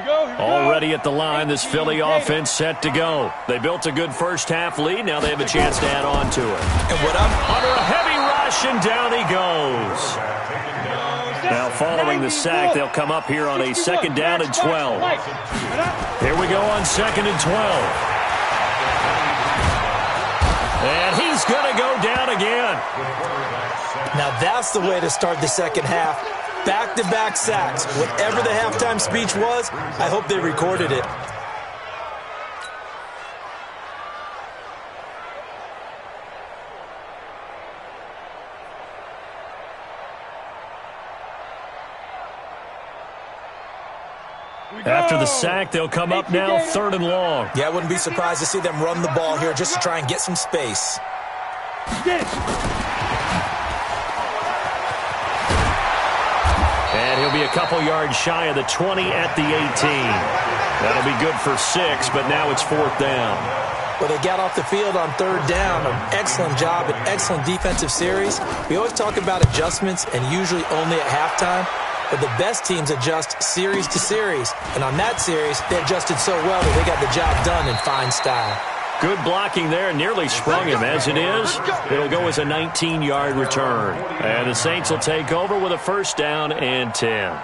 Already at the line, this Philly offense set to go. They built a good first-half lead. Now they have a chance to add on to it. And what I'm under a heavy rush, and down he goes. Now following the sack, they'll come up here on a 2nd down and 12. Here we go on 2nd and 12. And he's going to go down again. Now that's the way to start the second half. Back-to-back sacks. Whatever the halftime speech was, I hope they recorded it. After the sack, they'll come up now 3rd and long. Yeah, I wouldn't be surprised to see them run the ball here just to try and get some space. And he'll be a couple yards shy of the 20 at the 18. That'll be good for 6, but now it's 4th down. Well, they got off the field on 3rd down. An excellent job, an excellent defensive series. We always talk about adjustments, and usually only at halftime. But the best teams adjust series to series. And on that series, they adjusted so well that they got the job done in fine style. Good blocking there, nearly sprung him. As it is, it'll go as a 19-yard return. And the Saints will take over with a 1st down and 10.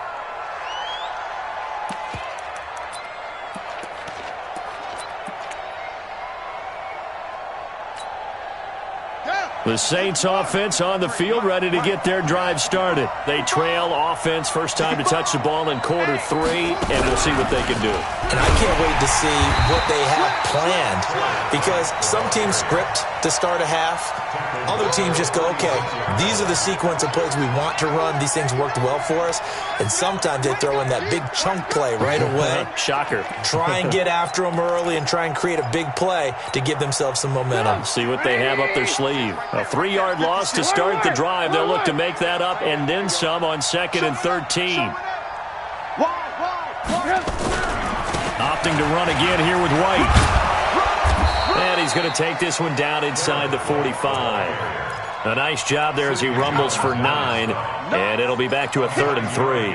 The Saints offense on the field, ready to get their drive started. They trail offense, first time to touch the ball in quarter 3, and we'll see what they can do. And I can't wait to see what they have planned, because some teams script to start a half. Other teams just go, okay, these are the sequence of plays we want to run. These things worked well for us. And sometimes they throw in that big chunk play right away. Shocker. Try and get after them early and try and create a big play to give themselves some momentum. See what they have up their sleeve. A 3-yard loss to start the drive. They'll look to make that up and then some on 2nd and 13. Opting to run again here with White. And he's going to take this one down inside the 45. A nice job there as he rumbles for 9. And it'll be back to a 3rd and 3.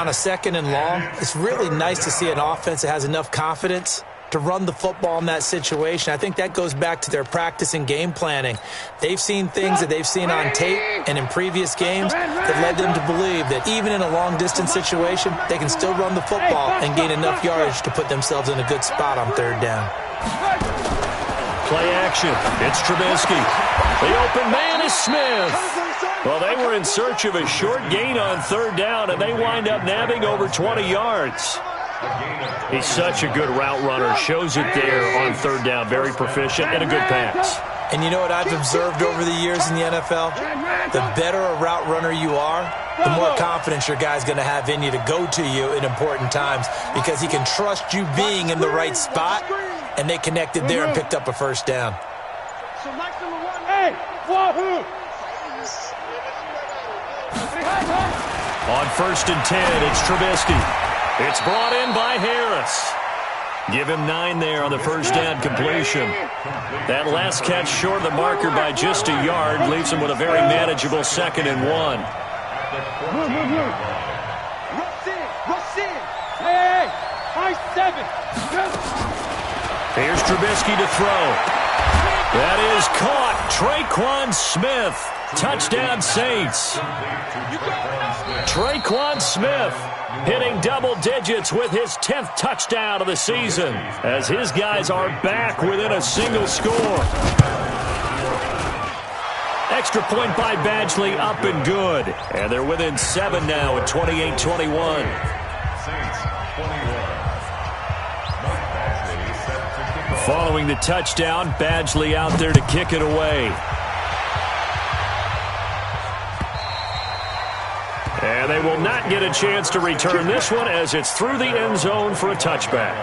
On a 2nd and long, it's really nice to see an offense that has enough confidence to run the football in that situation. I think that goes back to their practice and game planning. They've seen things that they've seen on tape and in previous games that led them to believe that even in a long-distance situation, they can still run the football and gain enough yardage to put themselves in a good spot on 3rd down. Play action. It's Trubisky. The open man is Smith. Well, they were in search of a short gain on 3rd down, and they wind up nabbing over 20 yards. He's such a good route runner. Shows it there on 3rd down. Very proficient and a good pass. And you know what I've observed over the years in the NFL? The better a route runner you are, the more confidence your guy's going to have in you to go to you in important times, because he can trust you being in the right spot, and they connected there and picked up a 1st down. On 1st and 10, it's Trubisky. It's brought in by Harris. Give him 9 there on the 1st down completion. That last catch short of the marker by just a yard leaves him with a very manageable 2nd and 1. Here's Trubisky to throw. That is caught. Traquan Smith. Touchdown Saints. Traquan Smith hitting double digits with his 10th touchdown of the season, as his guys are back within a single score. Extra point by Badgley, up and good. And they're within 7 now at 28-21. Following the touchdown, Badgley out there to kick it away. And they will not get a chance to return this one, as it's through the end zone for a touchback.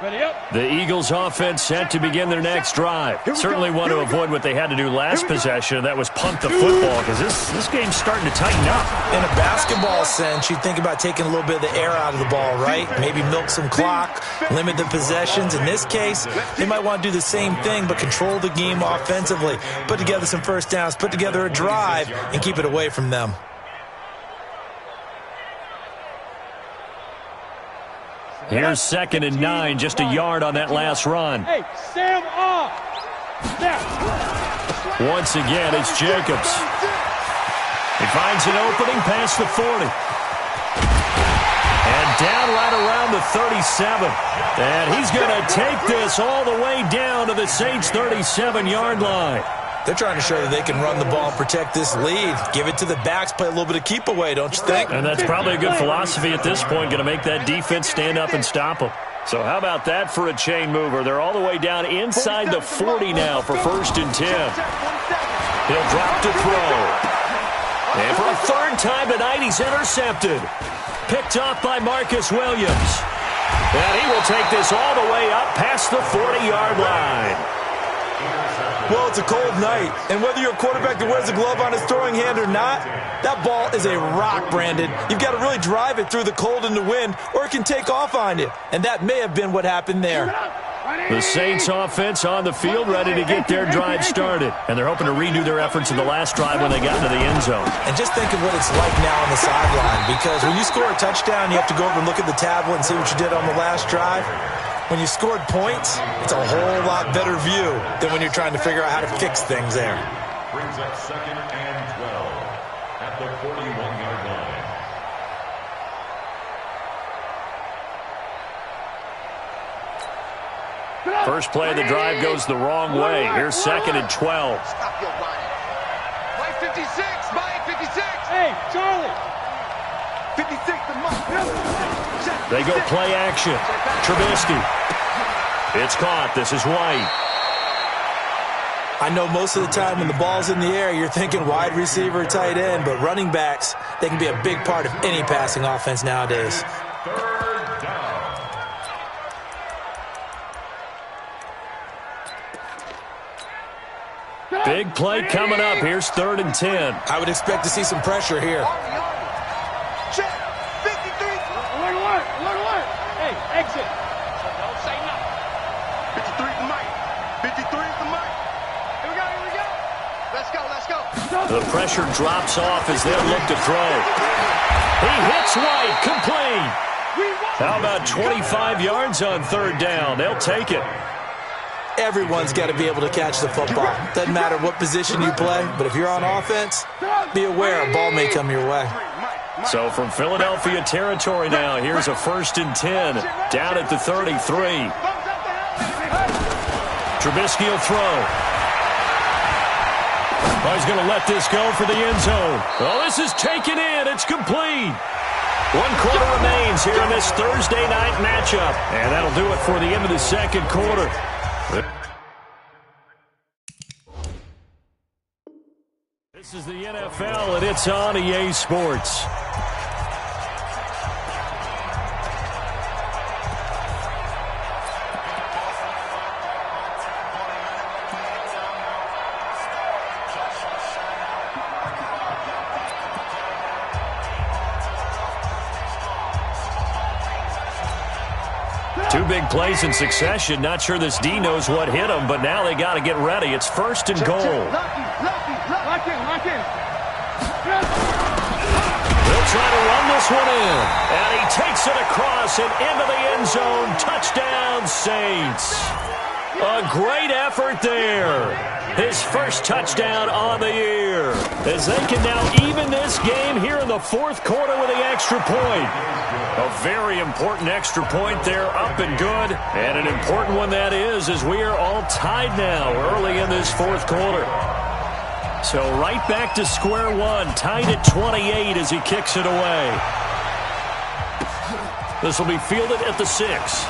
The Eagles offense set to begin their next drive. Certainly want to avoid what they had to do last possession. That was punt the football because this game's starting to tighten up. In a basketball sense, you think about taking a little bit of the air out of the ball, right? Maybe milk some clock, limit the possessions. In this case, they might want to do the same thing but control the game offensively. Put together some first downs, put together a drive, and keep it away from them. Here's 2nd and 9, just a yard on that last run. Hey, Sam off. Once again, it's Jacobs. He finds an opening past the 40. And down right around the 37. And he's going to take this all the way down to the Saints' 37-yard line. They're trying to show that they can run the ball and protect this lead. Give it to the backs, play a little bit of keep away, don't you think? And that's probably a good philosophy at this point, going to make that defense stand up and stop them. So how about that for a chain mover? They're all the way down inside the 40 now for 1st and 10. He'll drop to throw. And for a 3rd time tonight, he's intercepted. Picked off by Marcus Williams. And he will take this all the way up past the 40-yard line. Well, it's a cold night, and whether you're a quarterback that wears a glove on his throwing hand or not, that ball is a rock, Brandon. You've got to really drive it through the cold and the wind, or it can take off on you, and that may have been what happened there. The Saints offense on the field ready to get their drive started, and they're hoping to redo their efforts in the last drive when they got into the end zone. And just think of what it's like now on the sideline, because when you score a touchdown, you have to go over and look at the tablet and see what you did on the last drive. When you scored points, it's a whole lot better view than when you're trying to figure out how to fix things there. Brings up 2nd and 12 at the 41-yard line. First play of the drive goes the wrong way. Here's 2nd and 12. Stop your running. Mike 56. Mike 56. Hey, Charlie. 56 to Mike. They go play action. Trubisky. It's caught. This is White. I know most of the time when the ball's in the air, you're thinking wide receiver, tight end, but running backs, they can be a big part of any passing offense nowadays. 3rd down. Big play coming up. Here's 3rd and 10. I would expect to see some pressure here. Check. 53. Alert. Hey, exit. Don't say nothing. 53 to Mike. 53 to Mike. Here we go. Let's go. The pressure drops off as they look to throw. He hits White. Complete. How about 25 yards on 3rd down? They'll take it. Everyone's got to be able to catch the football. Doesn't matter what position you play, but if you're on offense, be aware a ball may come your way. So from Philadelphia territory now, here's a 1st and 10 down at the 33. Trubisky will throw. Oh, he's going to let this go for the end zone. Oh, this is taken in. It's complete. 1 quarter remains here in this Thursday night matchup. And that'll do it for the end of the 2nd quarter. This is the NFL, and it's on EA Sports. Two big plays in succession. Not sure this D knows what hit him, but now they got to get ready. It's 1st and goal. Lock in. They'll try to run this one in. And he takes it across and into the end zone. Touchdown, Saints. A great effort there. His first touchdown on the year. As they can now even this game here in the 4th quarter with the extra point. A very important extra point there, up and good. And an important one that is, as we are all tied now early in this 4th quarter. So right back to square one, tied at 28 as he kicks it away. This will be fielded at the 6.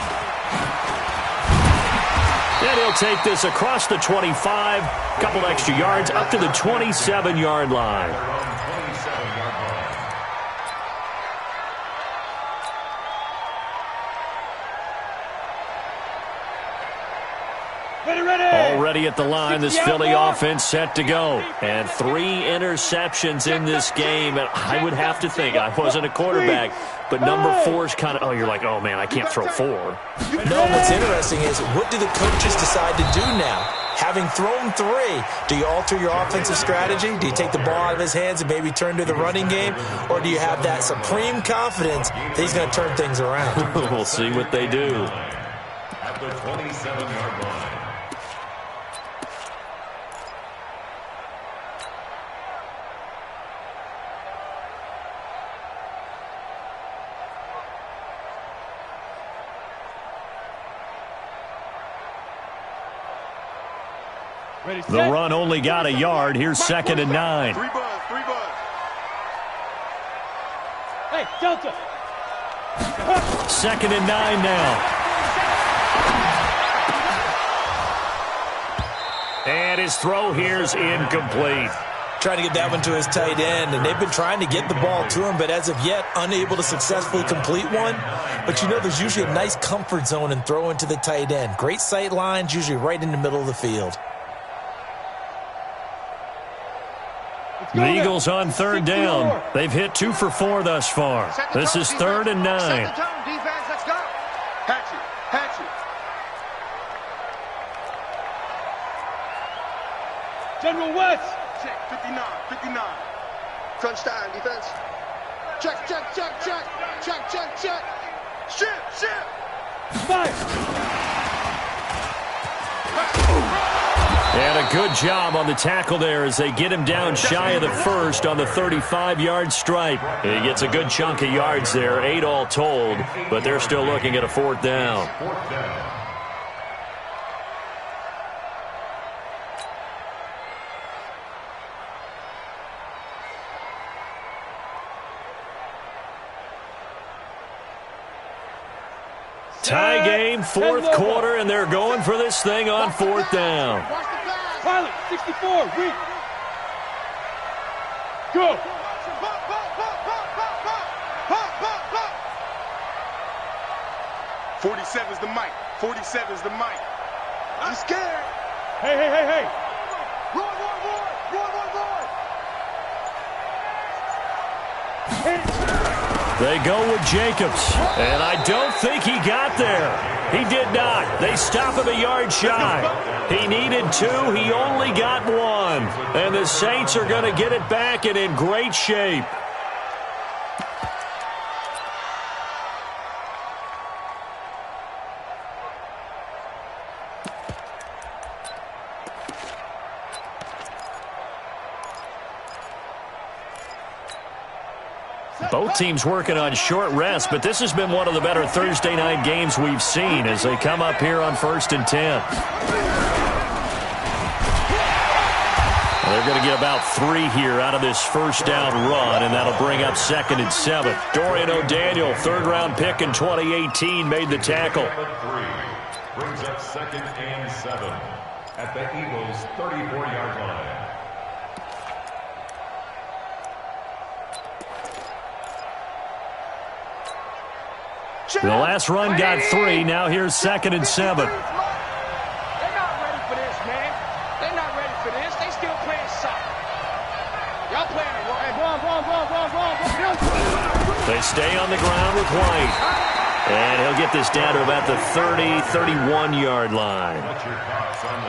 And he'll take this across the 25, couple extra yards, up to the 27-yard line. ready at the line. This Philly offense set to go. And 3 interceptions in this game. And I would have to think, I wasn't a quarterback, but number 4 is kind of, oh, you're like, oh, man, I can't throw 4. No, what's interesting is what do the coaches decide to do now? Having thrown 3, do you alter your offensive strategy? Do you take the ball out of his hands and maybe turn to the running game? Or do you have that supreme confidence that he's going to turn things around? We'll see what they do. At the 27-yard line. The run only got a yard. Here's 2nd and 9. 3 buzz. Hey, Delta. 2nd and 9 now. And his throw here's incomplete. Trying to get that one to his tight end, and they've been trying to get the ball to him, but as of yet, unable to successfully complete one. But you know, there's usually a nice comfort zone in throwing to the tight end. Great sight lines, usually right in the middle of the field. The Eagles on 3rd down. They've hit 2 for 4 thus far. This is 3rd and 9. Set the tone, defense. Let's go. Hatchet. General West. Check. 59. Crunch time, defense. Check. Ship. Fire. And a good job on the tackle there as they get him down shy of the first on the 35-yard stripe. He gets a good chunk of yards there, 8 all told, but they're still looking at a 4th down. Tie game, 4th quarter, and they're going for this thing on 4th down. Pilot, 64, read. Go. 47's the mic. 47's the mic. I'm scared. Hey. Roar. They go with Jacobs, and I don't think he got there. He did not. They stop him a yard shy. He needed 2. He only got 1. And the Saints are going to get it back and in great shape. Both teams working on short rest, but this has been one of the better Thursday night games we've seen as they come up here on 1st and 10. They're going to get about 3 here out of this 1st down run, and that'll bring up 2nd and 7. Dorian O'Daniel, 3rd-round pick in 2018, made the tackle. Brings up 2nd and 7 at the Eagles' 34-yard line. The last run got 3. Now here's 2nd and 7. They're not ready for this, man. They're not ready for this. They still playing soccer. Y'all playing it wrong. Hey, wrong. They stay on the ground with White. And he'll get this down to about the 31-yard line.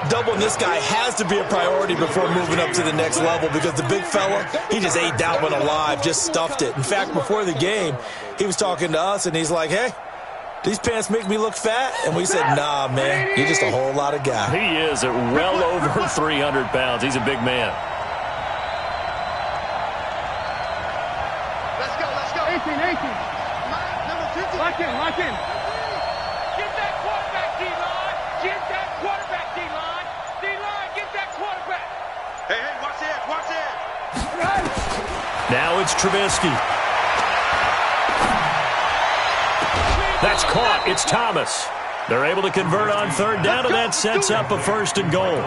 Doubling this guy has to be a priority before moving up to the next level because the big fella, he just ate that one alive, just stuffed it. In fact, before the game, he was talking to us, and he's like, hey, these pants make me look fat? And we said, nah, man, you're just a whole lot of guy. He is at well over 300 pounds. He's a big man. Let's go. 18. Lock in. Get that quarterback, D-line. Get that quarterback, D-line. D-line, get that quarterback. Hey, watch it. Now it's Trubisky. That's caught. It's Thomas. They're able to convert on 3rd down, and that sets up a 1st and goal.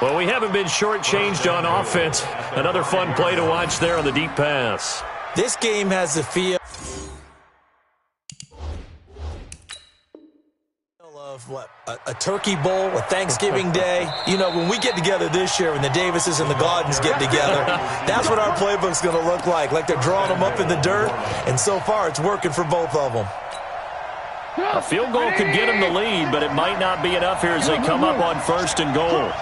Well, we haven't been shortchanged on offense. Another fun play to watch there on the deep pass. This game has the feel of what, a turkey bowl, a Thanksgiving day. You know, when we get together this year, when the Davises and the Gaudens get together, that's what our playbook's going to look like they're drawing them up in the dirt, and so far it's working for both of them. A field goal could get them the lead, but it might not be enough here as they come up on 1st and goal.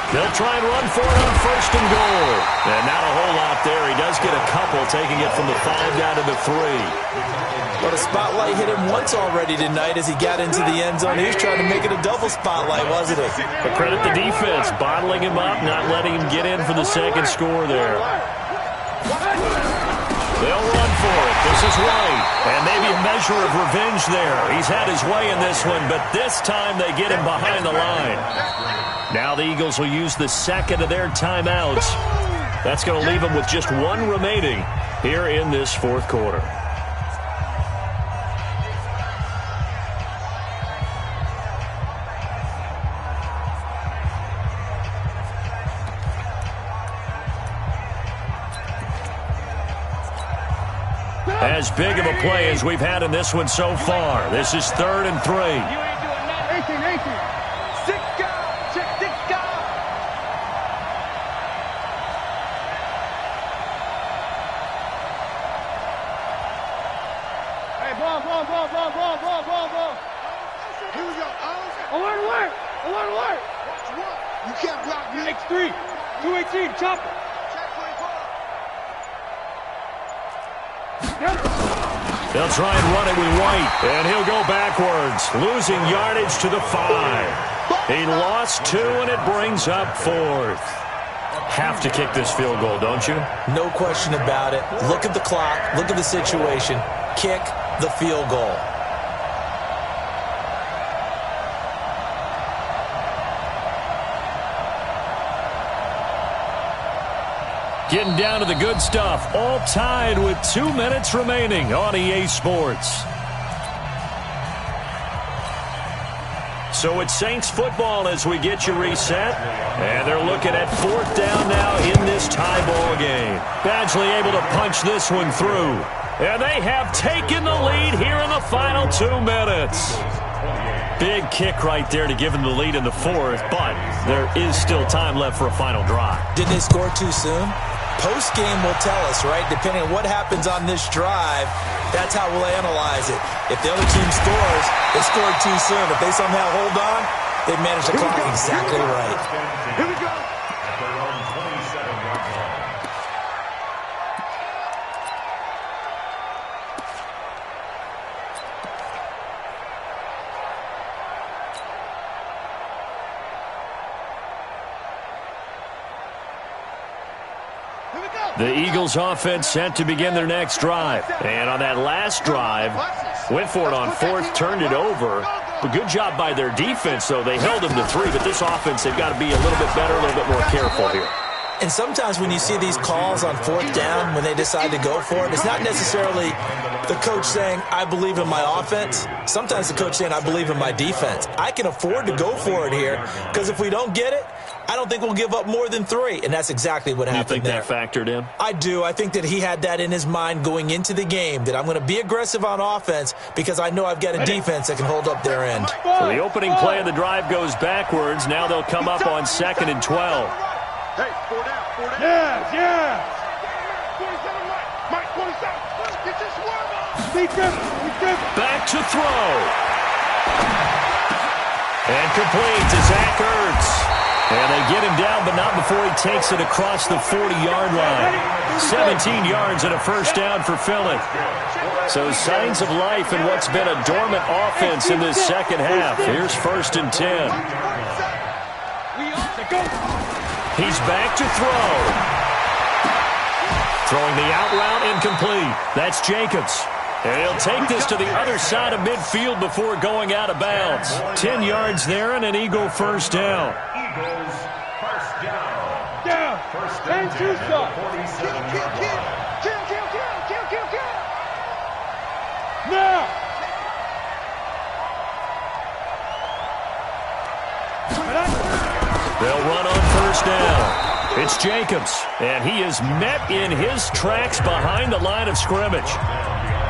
They'll try and run for it on 1st and goal. And not a whole lot there. He does get a couple, taking it from the 5 down to the 3. But a spotlight hit him once already tonight as he got into the end zone. He was trying to make it a double spotlight, wasn't he? But credit the defense, bottling him up, not letting him get in for the second score there. They'll run for it. This is White. And maybe a measure of revenge there. He's had his way in this one, but this time they get him behind the line. Now the Eagles will use the second of their timeouts. That's going to leave them with just one remaining here in this fourth quarter. As big of a play as we've had in this one so far. This is 3rd and 3. 18. Six guys. Hey, ball. Here we go. Alert. Watch what? You can't block me. X3. 218. Chopper. They'll try and run it with White, and he'll go backwards, losing yardage to the 5. He lost 2, and it brings up 4th. Have to kick this field goal, don't you? No question about it. Look at the clock. Look at the situation. Kick the field goal. Getting down to the good stuff, all tied with 2 minutes remaining on EA Sports. So it's Saints football as we get you reset. And they're looking at 4th down now in this tie ball game. Badgley able to punch this one through. And they have taken the lead here in the final 2 minutes. Big kick right there to give them the lead in the 4th, but there is still time left for a final drive. Did they score too soon? Post-game will tell us, right? Depending on what happens on this drive, that's how we'll analyze it. If the other team scores, they scored too soon. If they somehow hold on, they've managed the clock exactly right. Here we go. The Eagles offense set to begin their next drive. And on that last drive, went for it on 4th, turned it over. A good job by their defense, though. They held them to 3, but this offense, they've got to be a little bit better, a little bit more careful here. And sometimes when you see these calls on 4th down, when they decide to go for it, it's not necessarily the coach saying, I believe in my offense. Sometimes the coach saying, I believe in my defense. I can afford to go for it here, because if we don't get it, I don't think we'll give up more than 3, and that's exactly what happened there. You think that factored in? I do. I think that he had that in his mind going into the game, that I'm going to be aggressive on offense because I know I've got a defense that can hold up their end. So the opening play of the drive goes backwards. Now they'll come up on 2nd and 12. Hey, 4 down. Yeah. 27, Mike, 27. Get this one off. Back to throw. And complete to Zach Ertz. And they get him down, but not before he takes it across the 40-yard line. 17 yards and a first down for Philly. So signs of life in what's been a dormant offense in this second half. Here's 1st and 10. He's back to throw. Throwing the out route incomplete. That's Jacobs. And he'll take this to the other side of midfield before going out of bounds. 10 yards there and an Eagle 1st down. Eagles first down. Down. First And and 10 two at the stop. 47-yard line. Kill. Now. They'll run on 1st down. It's Jacobs, and he is met in his tracks behind the line of scrimmage.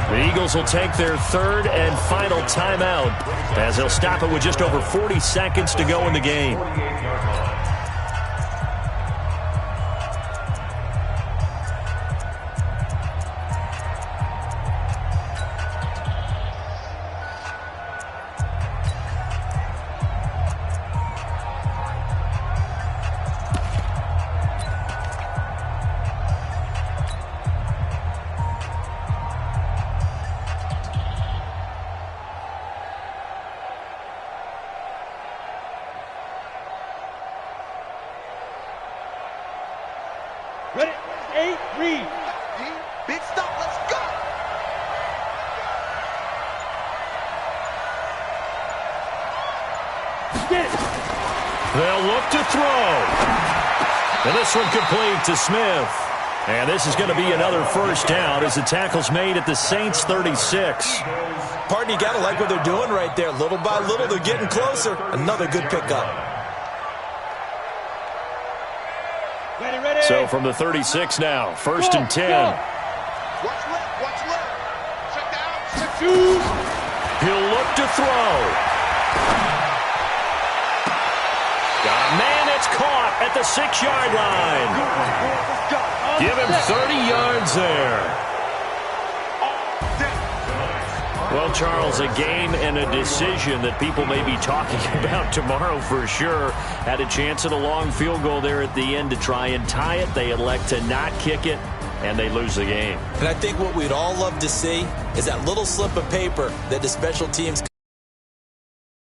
The Eagles will take their third and final timeout as they'll stop it with just over 40 seconds to go in the game. Ready? 8, read. Big stop, let's go! Get it. They'll look to throw. And this one complete to Smith. And this is going to be another first down as the tackle's made at the Saints' 36. Pardon, you got to like what they're doing right there. Little by little, they're getting closer. Another good pickup. Ready, ready. So from the 36 now, first and 10. Watch left, watch left. Check down, check Two. He'll look to throw. Got a man that's caught at the 6-yard line. Give him 30 yards there. Well, Charles, a game and a decision that people may be talking about tomorrow for sure. Had a chance at a long field goal there at the end to try and tie it. They elect to not kick it, and they lose the game. And I think what we'd all love to see is that little slip of paper that the special teams